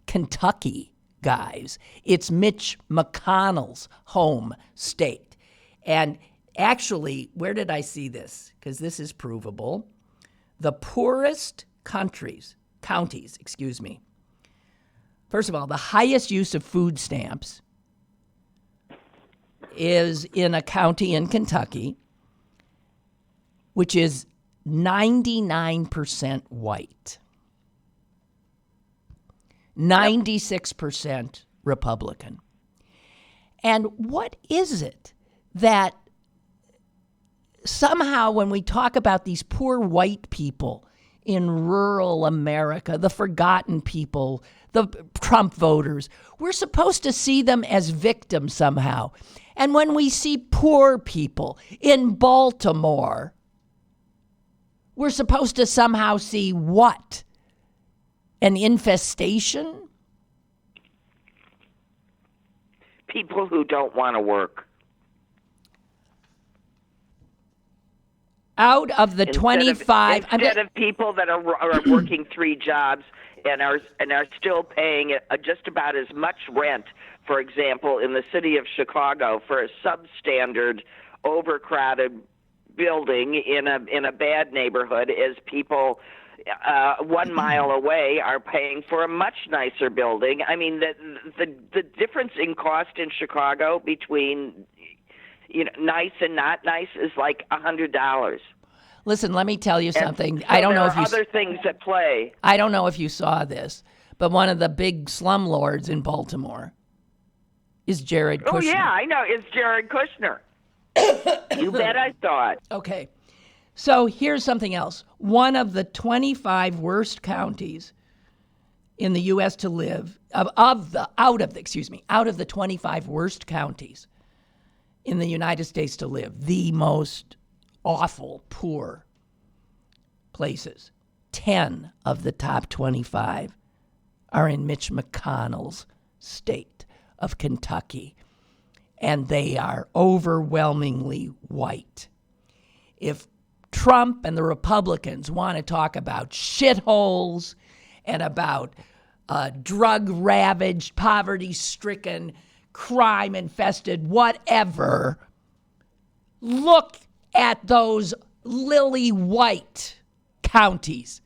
Speaker 2: Kentucky guys. It's Mitch McConnell's home state. And actually, where did I see this? Because this is provable. The poorest counties, First of all, the highest use of food stamps is in a county in Kentucky, which is 99% white, 96% Republican. And what is it that somehow when we talk about these poor white people in rural America, the forgotten people, the Trump voters, we're supposed to see them as victims somehow. And when we see poor people in Baltimore, we're supposed to somehow see what? An infestation?
Speaker 3: people who don't want to work?
Speaker 2: Out of the 25...
Speaker 3: Instead of people that are working 3 jobs and are still paying just about as much rent, for example, in the city of Chicago for a substandard, overcrowded building in a bad neighborhood, as people 1 mile away are paying for a much nicer building. I mean, the difference in cost in Chicago between nice and not nice is like $100.
Speaker 2: Listen, let me tell you something.
Speaker 3: So
Speaker 2: I don't know if
Speaker 3: there are other things at play.
Speaker 2: I don't know if you saw this, but one of the big slumlords in Baltimore is Jared Kushner.
Speaker 3: Oh yeah, I know. It's Jared Kushner. You bet I saw it.
Speaker 2: Okay. So here's something else. One of the 25 worst counties in the U.S. to live, out of the 25 worst counties in the United States to live, the most awful, poor places, 10 of the top 25 are in Mitch McConnell's state of Kentucky, and they are overwhelmingly white. If Trump and the Republicans want to talk about shitholes and about drug-ravaged, poverty-stricken, crime-infested, whatever, look at those lily white counties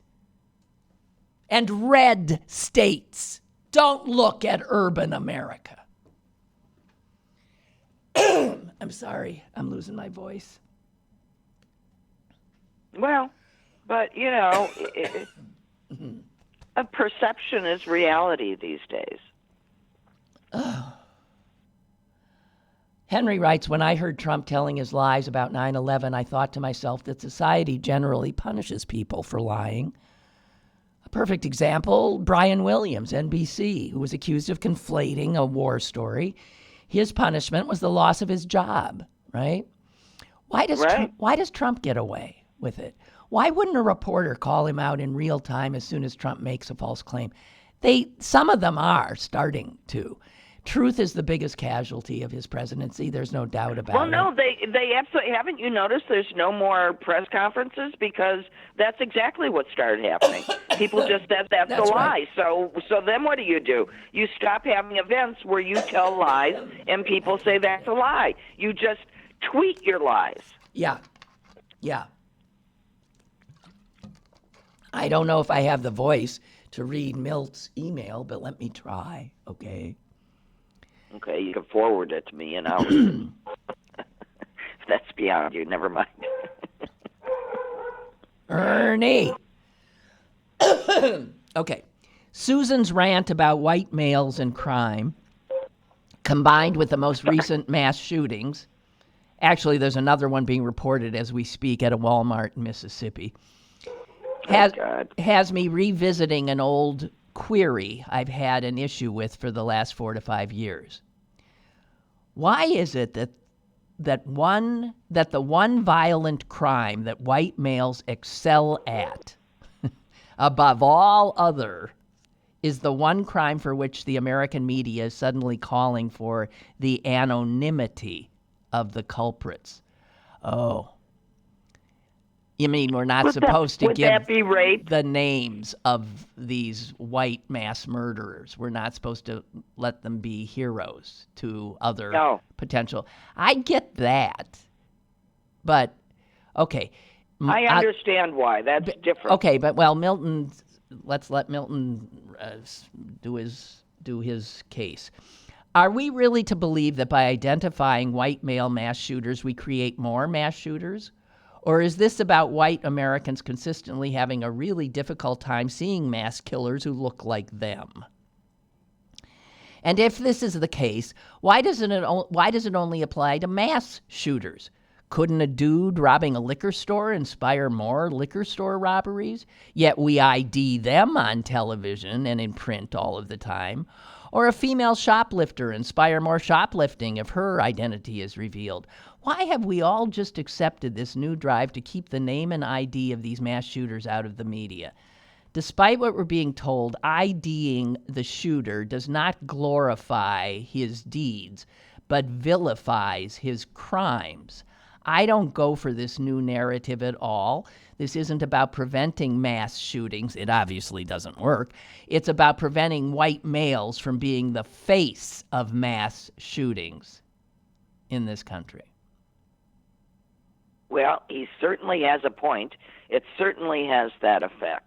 Speaker 2: and red states. Don't look at urban America. I'm sorry, I'm losing my voice.
Speaker 3: Well, but, a perception is reality these days.
Speaker 2: Oh. Henry writes, when I heard Trump telling his lies about 9/11, I thought to myself that society generally punishes people for lying. A perfect example, Brian Williams, NBC, who was accused of conflating a war story. His punishment was the loss of his job, right? Why does Trump get away with it? Why wouldn't a reporter call him out in real time as soon as Trump makes a false claim? Some of them are starting to. Truth is the biggest casualty of his presidency. There's no doubt about it.
Speaker 3: Well, no, they absolutely haven't. You noticed there's no more press conferences because that's exactly what started happening. People just said that's a lie.
Speaker 2: Right.
Speaker 3: So then what do? You stop having events where you tell lies and people say that's a lie. You just tweet your lies.
Speaker 2: Yeah. I don't know if I have the voice to read Milt's email, but let me try, okay?
Speaker 3: Okay, you can forward it to me, If that's beyond you, never mind.
Speaker 2: Ernie. Okay. Susan's rant about white males and crime, combined with the most recent mass shootings. Actually, there's another one being reported as we speak at a Walmart in Mississippi. Has me revisiting an old query I've had an issue with for the last 4 to 5 years. Why is it that the one violent crime that white males excel at above all other is the one crime for which the American media is suddenly calling for the anonymity of the culprits? Oh. You mean we're not supposed to give the names of these white mass murderers? We're not supposed to let them be heroes to other potential. I get that. But, okay.
Speaker 3: I understand why. That's different.
Speaker 2: Okay, but, Milton, let's let Milton do his case. Are we really to believe that by identifying white male mass shooters, we create more mass shooters? Or is this about white Americans consistently having a really difficult time seeing mass killers who look like them? And if this is the case, why does it only apply to mass shooters? Couldn't a dude robbing a liquor store inspire more liquor store robberies? Yet we ID them on television and in print all of the time. Or a female shoplifter inspire more shoplifting if her identity is revealed? Why have we all just accepted this new drive to keep the name and ID of these mass shooters out of the media? Despite what we're being told, IDing the shooter does not glorify his deeds, but vilifies his crimes. I don't go for this new narrative at all. This isn't about preventing mass shootings. It obviously doesn't work. It's about preventing white males from being the face of mass shootings in this country.
Speaker 3: Well, he certainly has a point. It certainly has that effect.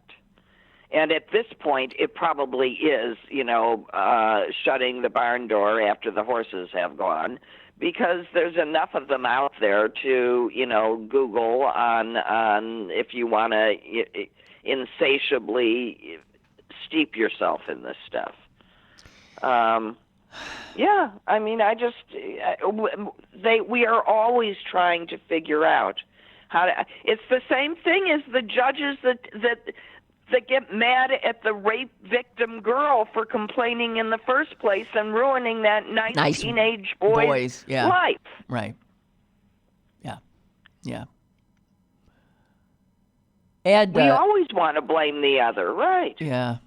Speaker 3: And at this point, it probably is, shutting the barn door after the horses have gone, because there's enough of them out there to, Google on if you want to insatiably steep yourself in this stuff. Yeah, I mean, we are always trying to figure out how to. It's the same thing as the judges that get mad at the rape victim girl for complaining in the first place and ruining that nice teenage boy's life.
Speaker 2: Right. Yeah. Ed,
Speaker 3: we always want to blame the other, right?
Speaker 2: Yeah.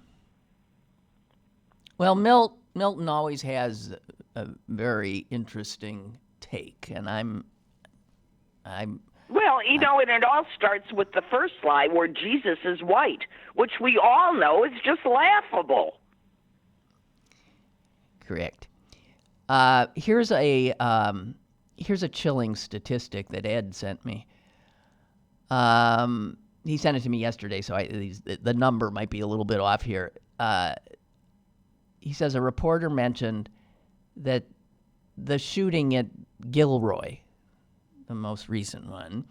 Speaker 2: Well, Milton always has a very interesting take, and I'm.
Speaker 3: Well, and it all starts with the first lie where Jesus is white, which we all know is just laughable.
Speaker 2: Correct. Here's a chilling statistic that Ed sent me. He sent it to me yesterday, so the number might be a little bit off here. He says a reporter mentioned that the shooting at Gilroy, the most recent one,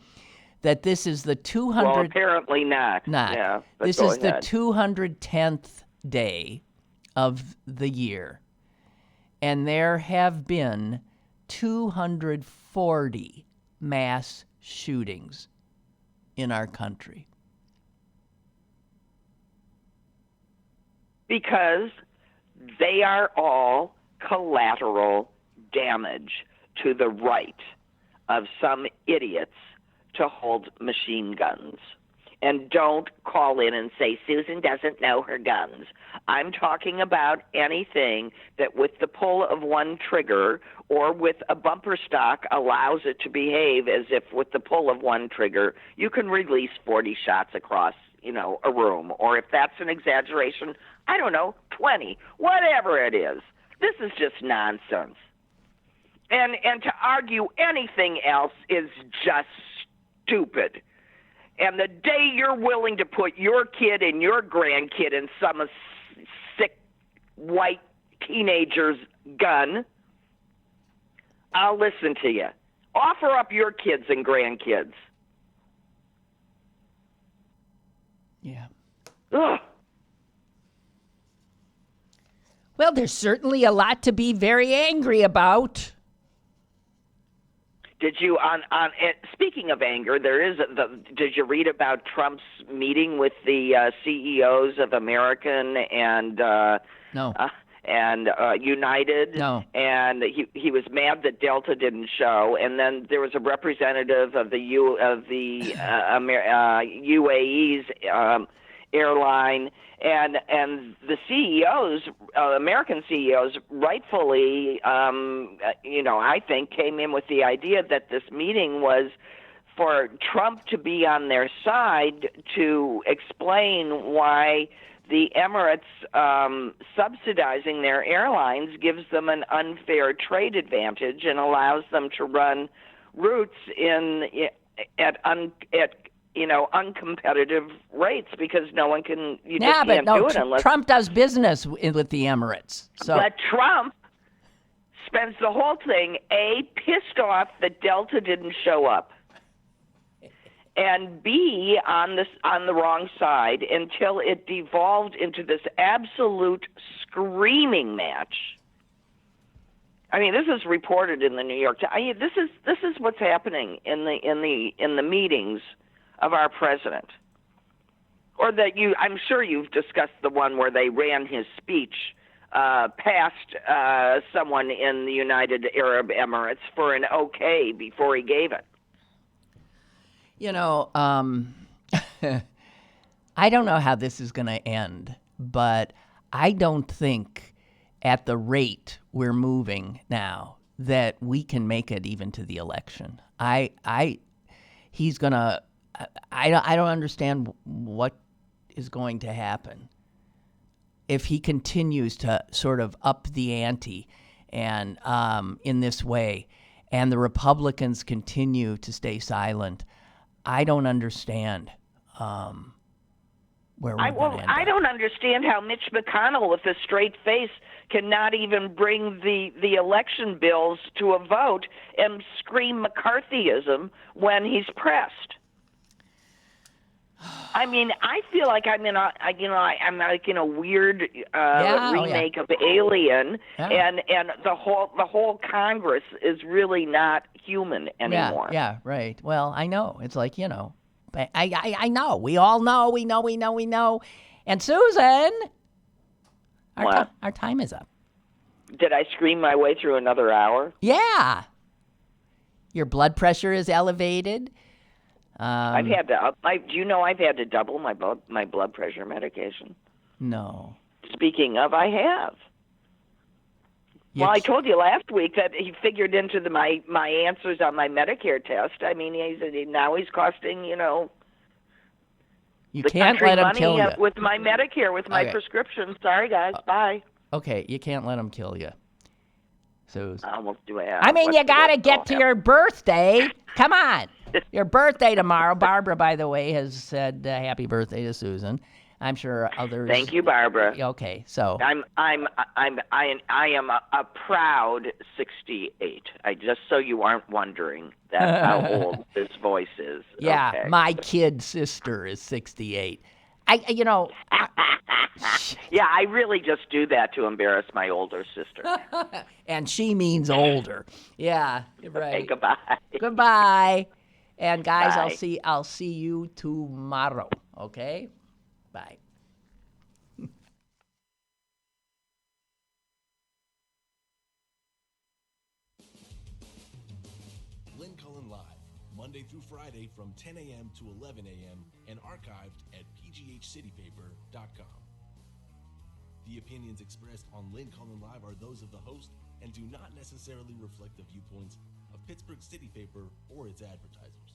Speaker 2: that this is the 200...
Speaker 3: Well, apparently not. Yeah,
Speaker 2: this is the 210th day of the year, and there have been 240 mass shootings in our country.
Speaker 3: Because they are all collateral damage to the right of some idiots to hold machine guns. And don't call in and say, Susan doesn't know her guns. I'm talking about anything that with the pull of one trigger or with a bumper stock allows it to behave as if with the pull of one trigger, you can release 40 shots across, a room. Or if that's an exaggeration, 20, whatever it is. This is just nonsense. And to argue anything else is just stupid. And the day you're willing to put your kid and your grandkid in some sick white teenager's gun, I'll listen to you. Offer up your kids and grandkids.
Speaker 2: Yeah.
Speaker 3: Ugh.
Speaker 2: Well, there's certainly a lot to be very angry about.
Speaker 3: Did you speaking of anger, did you read about Trump's meeting with the CEOs of American and
Speaker 2: No.
Speaker 3: And United?
Speaker 2: No.
Speaker 3: And he was mad that Delta didn't show, and then there was a representative of the UAE's airline, and the CEOs, American CEOs, rightfully, I think, came in with the idea that this meeting was for Trump to be on their side to explain why the Emirates subsidizing their airlines gives them an unfair trade advantage and allows them to run routes at uncompetitive rates because no one can. Do it unless
Speaker 2: Trump does business with the Emirates. So.
Speaker 3: But Trump spends the whole thing pissed off that Delta didn't show up, and B on the wrong side until it devolved into this absolute screaming match. I mean, this is reported in the New York Times. This is what's happening in the meetings of our president. Or that I'm sure you've discussed the one where they ran his speech past someone in the United Arab Emirates for an okay before he gave it.
Speaker 2: I don't know how this is going to end, but I don't think at the rate we're moving now that we can make it even to the election. He's going to, I don't understand what is going to happen if he continues to sort of up the ante and in this way, and the Republicans continue to stay silent. I don't understand where we're going to end
Speaker 3: I
Speaker 2: up.
Speaker 3: don't understand how Mitch McConnell, with a straight face, cannot even bring the election bills to a vote and scream McCarthyism when he's pressed. I mean, I feel like I'm in I'm like in a weird remake of Alien, and the whole Congress is really not human anymore.
Speaker 2: Yeah, right. Well, I know. It's like, I know. We all know. We know. And Susan, our time is up.
Speaker 3: Did I scream my way through another hour?
Speaker 2: Yeah. Your blood pressure is elevated.
Speaker 3: I've had to. Do you know I've had to double my blood pressure medication?
Speaker 2: No.
Speaker 3: Speaking of, I have. Well, I told you last week that he figured into my answers on my Medicare test. I mean, now he's costing
Speaker 2: You
Speaker 3: the
Speaker 2: can't
Speaker 3: country
Speaker 2: let him
Speaker 3: money
Speaker 2: kill you.
Speaker 3: with my Medicare, with my prescription. Sorry, guys. Bye.
Speaker 2: Okay, you can't let him kill you. So
Speaker 3: I almost do.
Speaker 2: I mean, you got to get to your birthday. Come on. Your birthday tomorrow. Barbara, by the way, has said happy birthday to Susan. I'm sure others.
Speaker 3: Thank you, Barbara.
Speaker 2: Okay, so
Speaker 3: I am a proud 68. Just so you aren't wondering that's how old this voice is.
Speaker 2: Yeah,
Speaker 3: okay.
Speaker 2: my kid sister is 68.
Speaker 3: Yeah, I really just do that to embarrass my older sister.
Speaker 2: And she means older. Yeah, right.
Speaker 3: Okay, goodbye.
Speaker 2: Goodbye. And guys,
Speaker 3: Bye.
Speaker 2: I'll see you tomorrow. Okay? Bye.
Speaker 1: Lynn Cullen Live, Monday through Friday from 10 a.m. to 11 a.m. and archived at pghcitypaper.com. The opinions expressed on Lynn Cullen Live are those of the host and do not necessarily reflect the viewpoints of Pittsburgh City Paper or its advertisers.